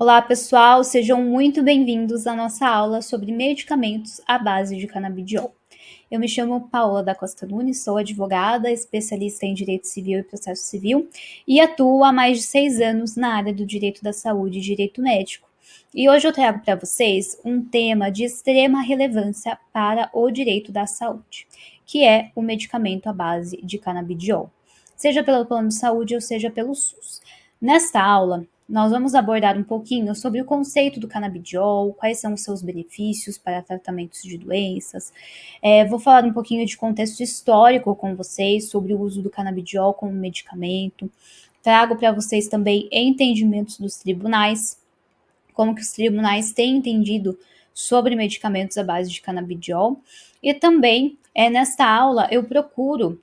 Olá, pessoal, sejam muito bem-vindos à nossa aula sobre medicamentos à base de canabidiol. Eu me chamo Paola da Costa Nunes, sou advogada, especialista em direito civil e processo civil e atuo há mais de 6 anos na área do direito da saúde e direito médico. E hoje eu trago para vocês um tema de extrema relevância para o direito da saúde, que é o medicamento à base de canabidiol, seja pelo plano de saúde ou seja pelo SUS. Nesta aula, nós vamos abordar um pouquinho sobre o conceito do canabidiol, quais são os seus benefícios para tratamentos de doenças. Vou falar um pouquinho de contexto histórico com vocês sobre o uso do canabidiol como medicamento. Trago para vocês também entendimentos dos tribunais, como que os tribunais têm entendido sobre medicamentos à base de canabidiol. E também, nesta aula, eu procuro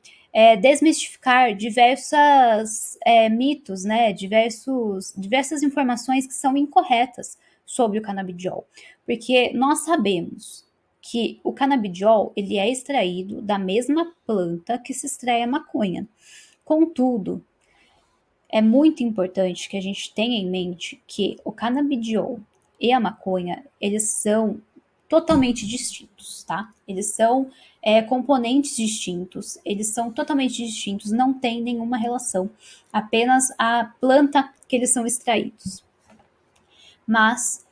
desmistificar diversos mitos, né, diversas informações que são incorretas sobre o canabidiol. Porque nós sabemos que o canabidiol ele é extraído da mesma planta que se extrai a maconha. Contudo, é muito importante que a gente tenha em mente que o canabidiol e a maconha, eles são totalmente distintos, tá? Eles são componentes distintos, eles são totalmente distintos, não tem nenhuma relação, apenas a planta que eles são extraídos. Mas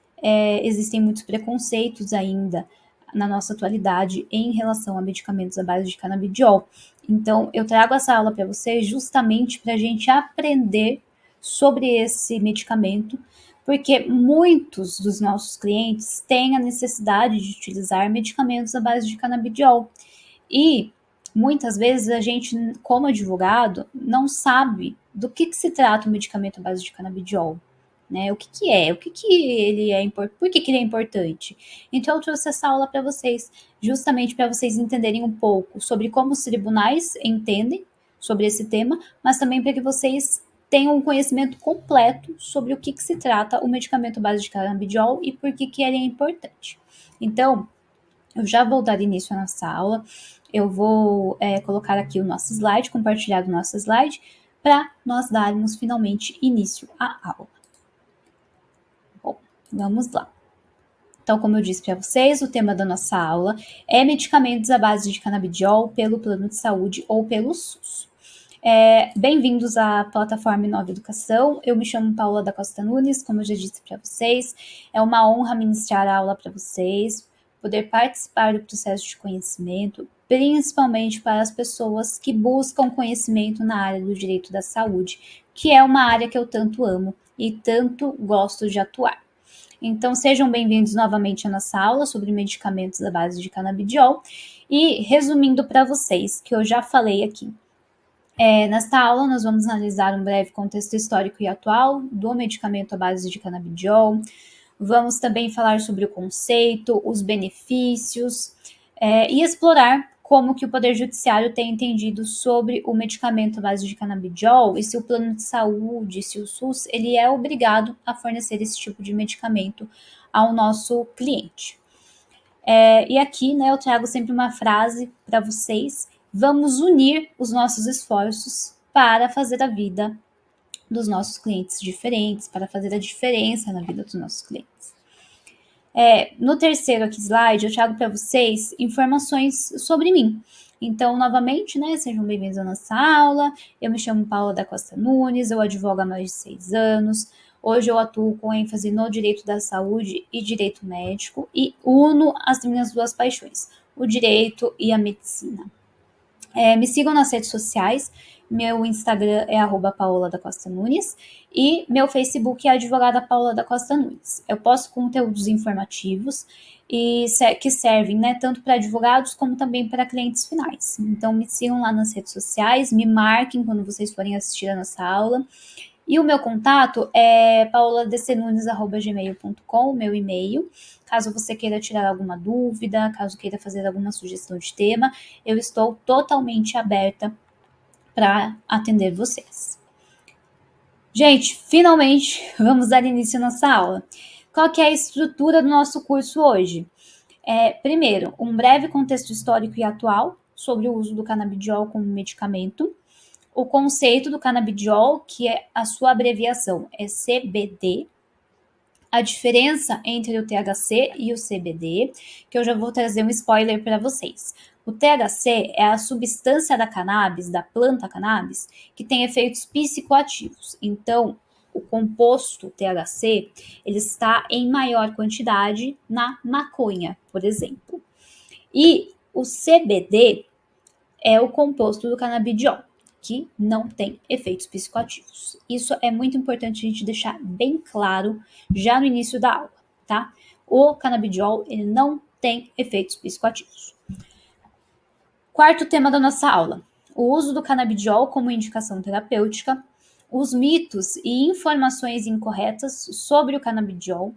existem muitos preconceitos ainda na nossa atualidade em relação a medicamentos à base de canabidiol. Então, eu trago essa aula para vocês justamente para a gente aprender sobre esse medicamento, porque muitos dos nossos clientes têm a necessidade de utilizar medicamentos à base de canabidiol. E muitas vezes a gente, como advogado, não sabe do que se trata o medicamento à base de canabidiol. Né? O que é? O que ele é importante? Por que ele é importante? Então eu trouxe essa aula para vocês, justamente para vocês entenderem um pouco sobre como os tribunais entendem sobre esse tema, mas também para que vocês tenham um conhecimento completo sobre o que se trata o medicamento à base de canabidiol e por que ele é importante. Então, eu já vou dar início à nossa aula. Eu vou colocar aqui o nosso slide, compartilhar o nosso slide, para nós darmos finalmente início à aula. Bom, vamos lá. Então, como eu disse para vocês, o tema da nossa aula é medicamentos à base de canabidiol pelo plano de saúde ou pelo SUS. Bem-vindos à plataforma Nova Educação. Eu me chamo Paola da Costa Nunes, como eu já disse para vocês. É uma honra ministrar a aula para vocês, poder participar do processo de conhecimento, principalmente para as pessoas que buscam conhecimento na área do direito da saúde, que é uma área que eu tanto amo e tanto gosto de atuar. Então, sejam bem-vindos novamente à nossa aula sobre medicamentos à base de canabidiol. E resumindo para vocês, que eu já falei aqui, nesta aula nós vamos analisar um breve contexto histórico e atual do medicamento à base de canabidiol. Vamos também falar sobre o conceito, os benefícios e explorar como que o Poder Judiciário tem entendido sobre o medicamento à base de canabidiol e se o plano de saúde, se o SUS, ele é obrigado a fornecer esse tipo de medicamento ao nosso cliente. E aqui, né, eu trago sempre uma frase para vocês: vamos unir os nossos esforços para fazer a vida dos nossos clientes diferentes, para fazer a diferença na vida dos nossos clientes. No terceiro aqui slide, eu trago para vocês informações sobre mim. Então, novamente, né, sejam bem-vindos à nossa aula. Eu me chamo Paula da Costa Nunes, eu advogo há mais de 6 anos. Hoje eu atuo com ênfase no direito da saúde e direito médico e uno as minhas duas paixões, o direito e a medicina. Me sigam nas redes sociais, meu Instagram é @Paola da Costa Nunes e meu Facebook é advogada Paola da Costa Nunes. Eu posto conteúdos informativos e que servem, né, tanto para advogados como também para clientes finais. Então me sigam lá nas redes sociais, me marquem quando vocês forem assistir a nossa aula. E o meu contato é pauladcnunes@gmail.com, meu e-mail. Caso você queira tirar alguma dúvida, caso queira fazer alguma sugestão de tema, eu estou totalmente aberta para atender vocês. Gente, finalmente vamos dar início à nossa aula. Qual que é a estrutura do nosso curso hoje? Primeiro, um breve contexto histórico e atual sobre o uso do canabidiol como medicamento. O conceito do canabidiol, que é a sua abreviação é CBD. a diferença entre o THC e o CBD, que eu já vou trazer um spoiler para vocês. O THC é a substância da cannabis, da planta cannabis, que tem efeitos psicoativos. Então, o composto THC, ele está em maior quantidade na maconha, por exemplo. E o CBD é o composto do canabidiol, que não tem efeitos psicoativos. Isso é muito importante a gente deixar bem claro já no início da aula, tá? O canabidiol, ele não tem efeitos psicoativos. Quarto tema da nossa aula: o uso do canabidiol como indicação terapêutica, os mitos e informações incorretas sobre o canabidiol,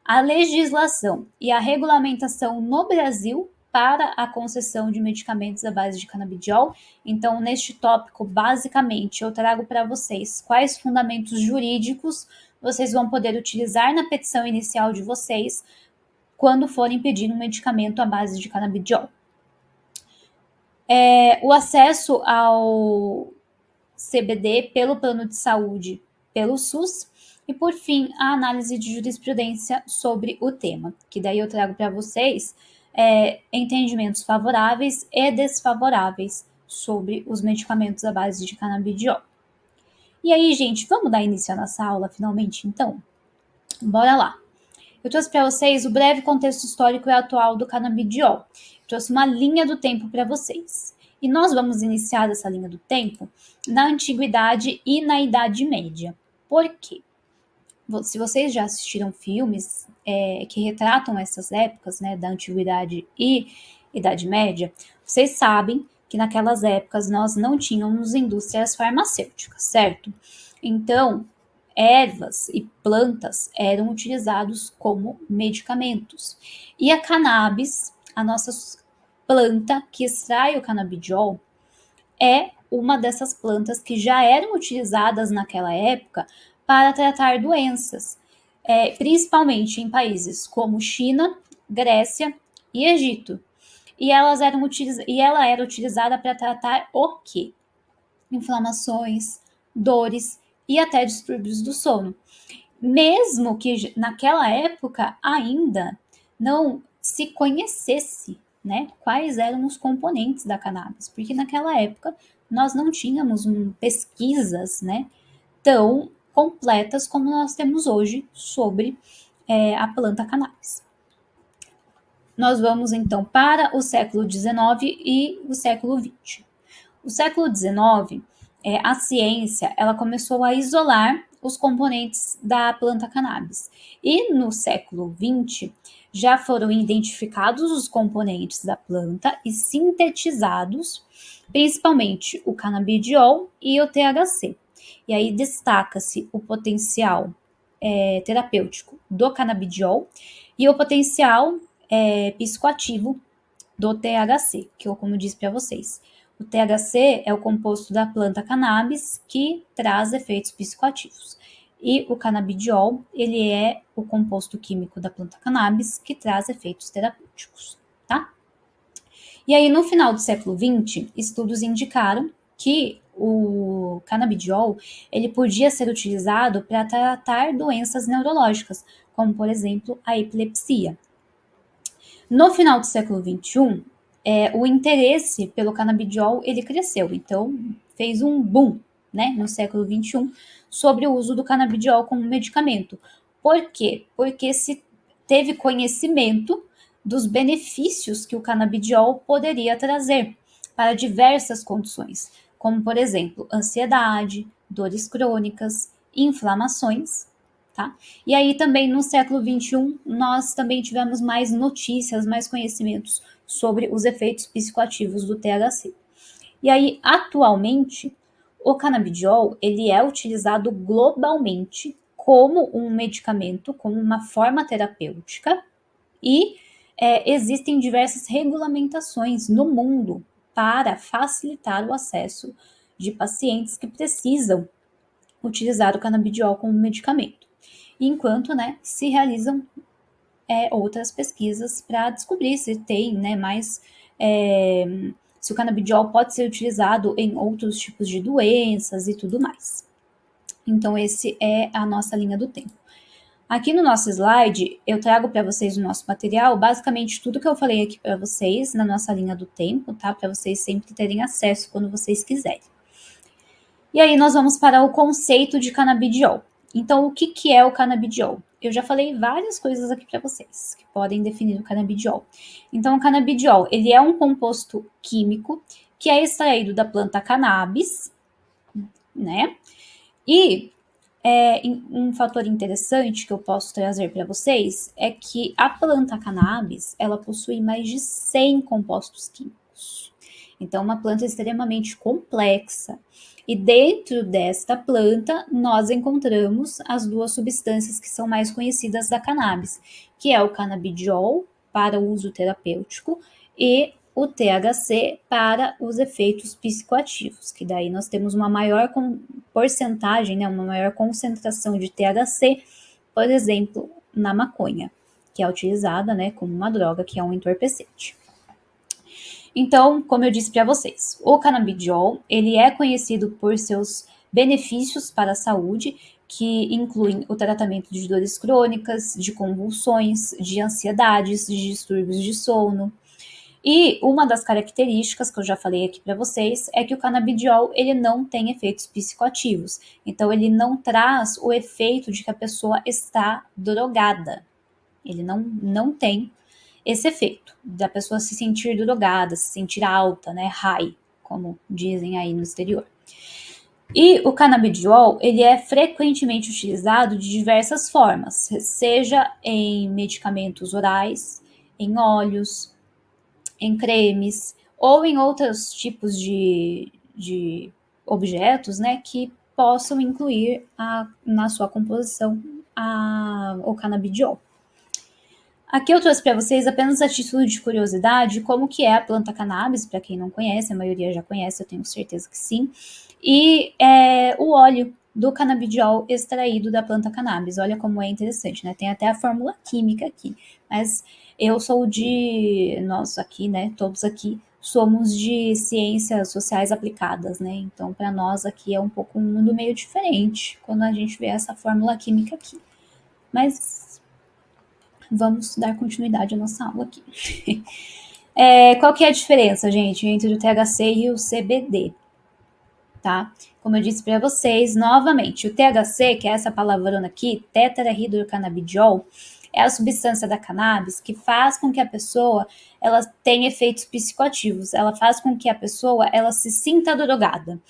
a legislação e a regulamentação no Brasil para a concessão de medicamentos à base de canabidiol. Então, neste tópico, basicamente, eu trago para vocês quais fundamentos jurídicos vocês vão poder utilizar na petição inicial de vocês quando forem pedir um medicamento à base de canabidiol. O acesso ao CBD pelo plano de saúde, pelo SUS, e por fim, a análise de jurisprudência sobre o tema, que daí eu trago para vocês entendimentos favoráveis e desfavoráveis sobre os medicamentos à base de canabidiol. E aí, gente, vamos dar início à nossa aula finalmente, então? Bora lá! Eu trouxe para vocês o breve contexto histórico e atual do canabidiol. Eu trouxe uma linha do tempo para vocês. E nós vamos iniciar essa linha do tempo na Antiguidade e na Idade Média. Por quê? Se vocês já assistiram filmes que retratam essas épocas, né, da Antiguidade e Idade Média, vocês sabem que naquelas épocas nós não tínhamos indústrias farmacêuticas, certo? Então, ervas e plantas eram utilizados como medicamentos. E a cannabis, a nossa planta que extrai o canabidiol, é uma dessas plantas que já eram utilizadas naquela época para tratar doenças, principalmente em países como China, Grécia e Egito. E ela era utilizada para tratar o quê? Inflamações, dores e até distúrbios do sono. Mesmo que naquela época ainda não se conhecesse, né, quais eram os componentes da cannabis, porque naquela época nós não tínhamos pesquisas, né, tão completas como nós temos hoje sobre a planta cannabis. Nós vamos então para o século XIX e o século XX. O século XIX, a ciência ela começou a isolar os componentes da planta cannabis. E no século XX, já foram identificados os componentes da planta e sintetizados, principalmente o canabidiol e o THC. E aí destaca-se o potencial terapêutico do canabidiol e o potencial psicoativo do THC, que eu, como disse para vocês, o THC é o composto da planta cannabis que traz efeitos psicoativos. E o canabidiol, ele é o composto químico da planta cannabis que traz efeitos terapêuticos, tá? E aí, no final do século XX, estudos indicaram que o canabidiol, ele podia ser utilizado para tratar doenças neurológicas, como, por exemplo, a epilepsia. No final do século XXI, o interesse pelo canabidiol ele cresceu, então fez um boom, né, no século XXI sobre o uso do canabidiol como medicamento. Por quê? Porque se teve conhecimento dos benefícios que o canabidiol poderia trazer para diversas condições, como por exemplo ansiedade, dores crônicas, inflamações. Tá? E aí também no século XXI nós também tivemos mais notícias, mais conhecimentos sobre os efeitos psicoativos do THC. E aí atualmente o canabidiol ele é utilizado globalmente como um medicamento, como uma forma terapêutica e existem diversas regulamentações no mundo para facilitar o acesso de pacientes que precisam utilizar o canabidiol como medicamento. Enquanto, né, se realizam outras pesquisas para descobrir se tem, né, mais se o canabidiol pode ser utilizado em outros tipos de doenças e tudo mais. Então, esse é a nossa linha do tempo. Aqui no nosso slide, eu trago para vocês no nosso material basicamente tudo que eu falei aqui para vocês na nossa linha do tempo, tá? Para vocês sempre terem acesso quando vocês quiserem. E aí nós vamos para o conceito de canabidiol. Então, o que é o canabidiol? Eu já falei várias coisas aqui para vocês que podem definir o canabidiol. Então, o canabidiol, ele é um composto químico que é extraído da planta cannabis, né? E um fator interessante que eu posso trazer para vocês é que a planta cannabis, ela possui mais de 100 compostos químicos. Então, uma planta extremamente complexa. E dentro desta planta, nós encontramos as duas substâncias que são mais conhecidas da cannabis, que é o canabidiol, para uso terapêutico, e o THC para os efeitos psicoativos, que daí nós temos uma maior porcentagem, né, uma maior concentração de THC, por exemplo, na maconha, que é utilizada, né, como uma droga, que é um entorpecente. Então, como eu disse para vocês, o canabidiol, ele é conhecido por seus benefícios para a saúde, que incluem o tratamento de dores crônicas, de convulsões, de ansiedades, de distúrbios de sono. E uma das características que eu já falei aqui para vocês é que o canabidiol ele não tem efeitos psicoativos. Então ele não traz o efeito de que a pessoa está drogada. Ele não tem esse efeito da pessoa se sentir drogada, se sentir alta, né, high, como dizem aí no exterior. E o canabidiol, ele é frequentemente utilizado de diversas formas, seja em medicamentos orais, em óleos, em cremes ou em outros tipos de objetos, né, que possam incluir na sua composição o canabidiol. Aqui eu trouxe para vocês apenas a título de curiosidade como que é a planta cannabis, para quem não conhece, a maioria já conhece, eu tenho certeza que sim, e o óleo do canabidiol extraído da planta cannabis. Olha como é interessante, né? Tem até a fórmula química aqui, mas eu sou nós aqui, né, todos aqui, somos de ciências sociais aplicadas, né? Então, para nós aqui é um pouco um mundo meio diferente quando a gente vê essa fórmula química aqui. Mas vamos dar continuidade à nossa aula aqui. Qual que é a diferença, gente, entre o THC e o CBD? Tá? Como eu disse para vocês, novamente, o THC, que é essa palavrona aqui, tetrahidrocanabidiol, é a substância da cannabis que faz com que a pessoa ela tenha efeitos psicoativos, ela faz com que a pessoa ela se sinta drogada.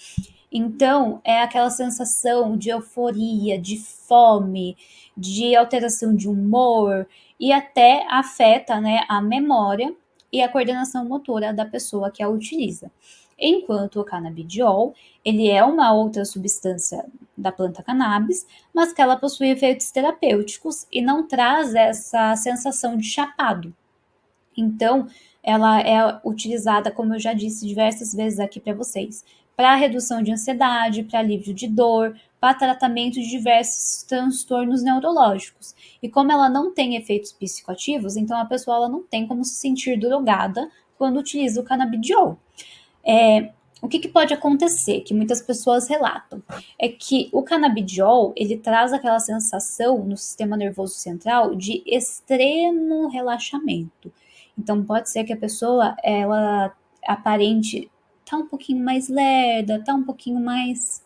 Então, é aquela sensação de euforia, de fome, de alteração de humor e até afeta, né, a memória e a coordenação motora da pessoa que a utiliza. Enquanto o canabidiol, ele é uma outra substância da planta cannabis, mas que ela possui efeitos terapêuticos e não traz essa sensação de chapado. Então, ela é utilizada, como eu já disse diversas vezes aqui para vocês, para redução de ansiedade, para alívio de dor, para tratamento de diversos transtornos neurológicos. E como ela não tem efeitos psicoativos, então a pessoa ela não tem como se sentir drogada quando utiliza o canabidiol. O que pode acontecer, que muitas pessoas relatam, é que o canabidiol, ele traz aquela sensação no sistema nervoso central de extremo relaxamento. Então, pode ser que a pessoa, ela aparente tá um pouquinho mais lerda, tá um pouquinho mais,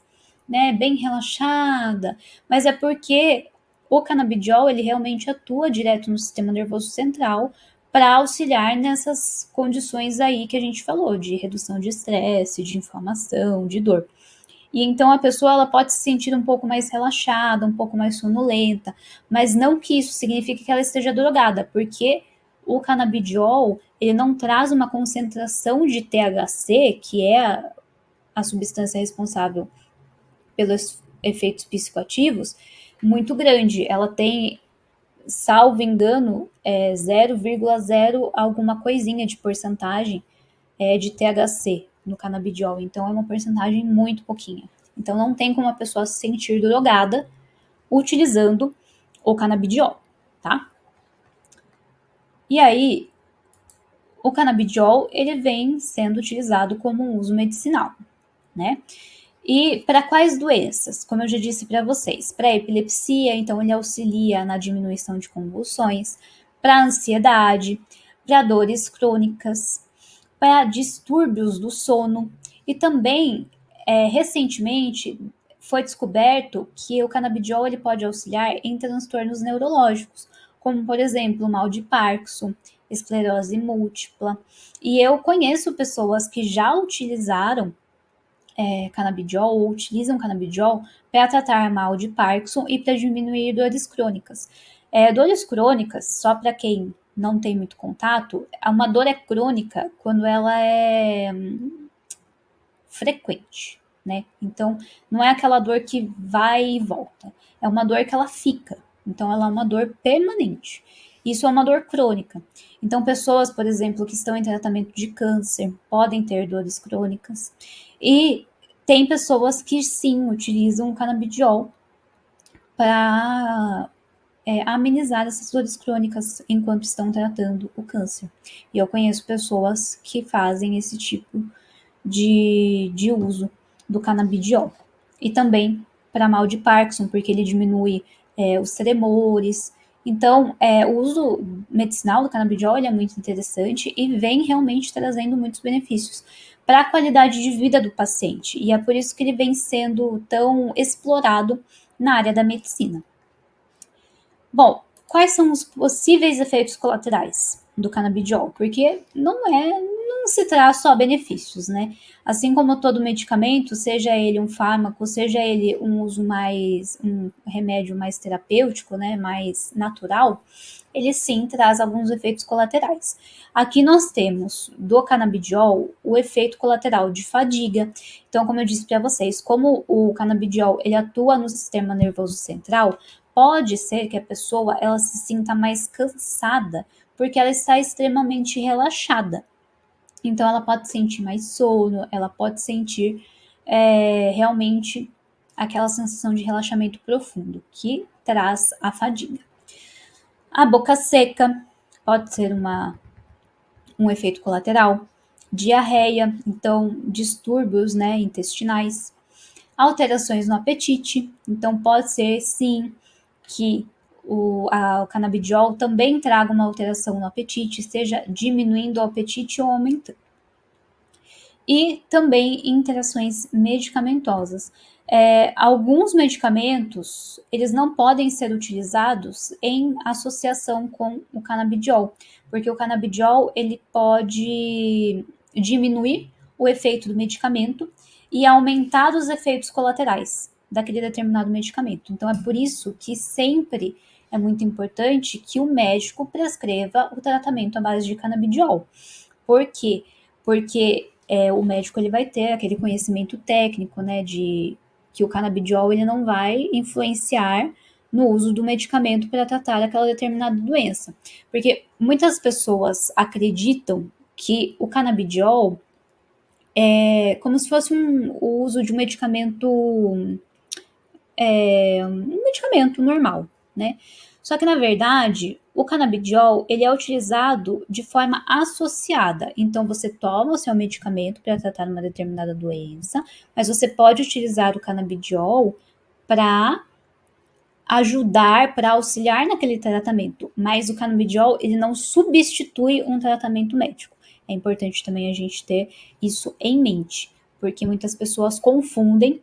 né, bem relaxada, mas é porque o canabidiol, ele realmente atua direto no sistema nervoso central, para auxiliar nessas condições aí que a gente falou, de redução de estresse, de inflamação, de dor. E então a pessoa ela pode se sentir um pouco mais relaxada, um pouco mais sonolenta, mas não que isso signifique que ela esteja drogada, porque o canabidiol ele não traz uma concentração de THC, que é a substância responsável pelos efeitos psicoativos, muito grande. Ela tem, salvo engano, 0,0 alguma coisinha de porcentagem de THC no canabidiol. Então é uma porcentagem muito pouquinha. Então não tem como a pessoa se sentir drogada utilizando o canabidiol, tá? E aí, o canabidiol ele vem sendo utilizado como um uso medicinal, né? E para quais doenças? Como eu já disse para vocês, para epilepsia, então ele auxilia na diminuição de convulsões, para ansiedade, para dores crônicas, para distúrbios do sono e também, recentemente, foi descoberto que o canabidiol ele pode auxiliar em transtornos neurológicos, como, por exemplo, o mal de Parkinson, esclerose múltipla. E eu conheço pessoas que já utilizaram canabidiol ou utilizam canabidiol para tratar mal de Parkinson e para diminuir dores crônicas. Dores crônicas, só para quem não tem muito contato, uma dor é crônica quando ela é frequente, né? Então, não é aquela dor que vai e volta, é uma dor que ela fica. Então, ela é uma dor permanente. Isso é uma dor crônica. Então, pessoas, por exemplo, que estão em tratamento de câncer podem ter dores crônicas. E tem pessoas que sim utilizam o canabidiol para amenizar essas dores crônicas enquanto estão tratando o câncer. E eu conheço pessoas que fazem esse tipo de uso do canabidiol. E também para mal de Parkinson, porque ele diminui os tremores. Então, o uso medicinal do canabidiol ele é muito interessante e vem realmente trazendo muitos benefícios para a qualidade de vida do paciente. E é por isso que ele vem sendo tão explorado na área da medicina. Bom, quais são os possíveis efeitos colaterais do canabidiol? Porque não se traz só benefícios, né? Assim como todo medicamento, seja ele um fármaco, seja ele um remédio mais terapêutico, né, mais natural, ele sim traz alguns efeitos colaterais. Aqui nós temos do canabidiol o efeito colateral de fadiga. Então, como eu disse para vocês, como o canabidiol ele atua no sistema nervoso central, pode ser que a pessoa ela se sinta mais cansada porque ela está extremamente relaxada. Então, ela pode sentir mais sono, ela pode sentir realmente aquela sensação de relaxamento profundo que traz a fadiga. A boca seca pode ser um efeito colateral. Diarreia, então distúrbios, né, intestinais. Alterações no apetite, então pode ser sim que o canabidiol também traga uma alteração no apetite, seja diminuindo o apetite ou aumentando. E também interações medicamentosas. Alguns medicamentos, eles não podem ser utilizados em associação com o canabidiol, porque o canabidiol, ele pode diminuir o efeito do medicamento e aumentar os efeitos colaterais daquele determinado medicamento. Então, é por isso que sempre é muito importante que o médico prescreva o tratamento à base de canabidiol. Por quê? Porque o médico ele vai ter aquele conhecimento técnico, né, de que o canabidiol ele não vai influenciar no uso do medicamento para tratar aquela determinada doença. Porque muitas pessoas acreditam que o canabidiol é como se fosse o uso de um medicamento normal, né? Só que na verdade, o canabidiol ele é utilizado de forma associada. Então você toma o seu medicamento para tratar uma determinada doença, mas você pode utilizar o canabidiol para ajudar, para auxiliar naquele tratamento. Mas o canabidiol ele não substitui um tratamento médico. É importante também a gente ter isso em mente, porque muitas pessoas confundem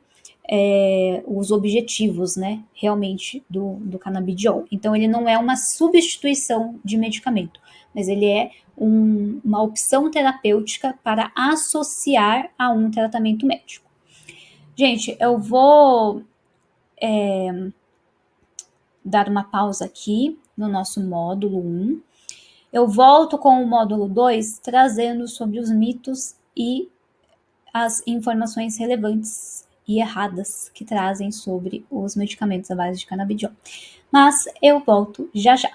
os objetivos, né, realmente do canabidiol. Então, ele não é uma substituição de medicamento, mas ele é uma opção terapêutica para associar a um tratamento médico. Gente, eu vou dar uma pausa aqui no nosso módulo 1. Eu volto com o módulo 2, trazendo sobre os mitos e as informações relevantes e erradas que trazem sobre os medicamentos à base de canabidiol. Mas eu volto já já.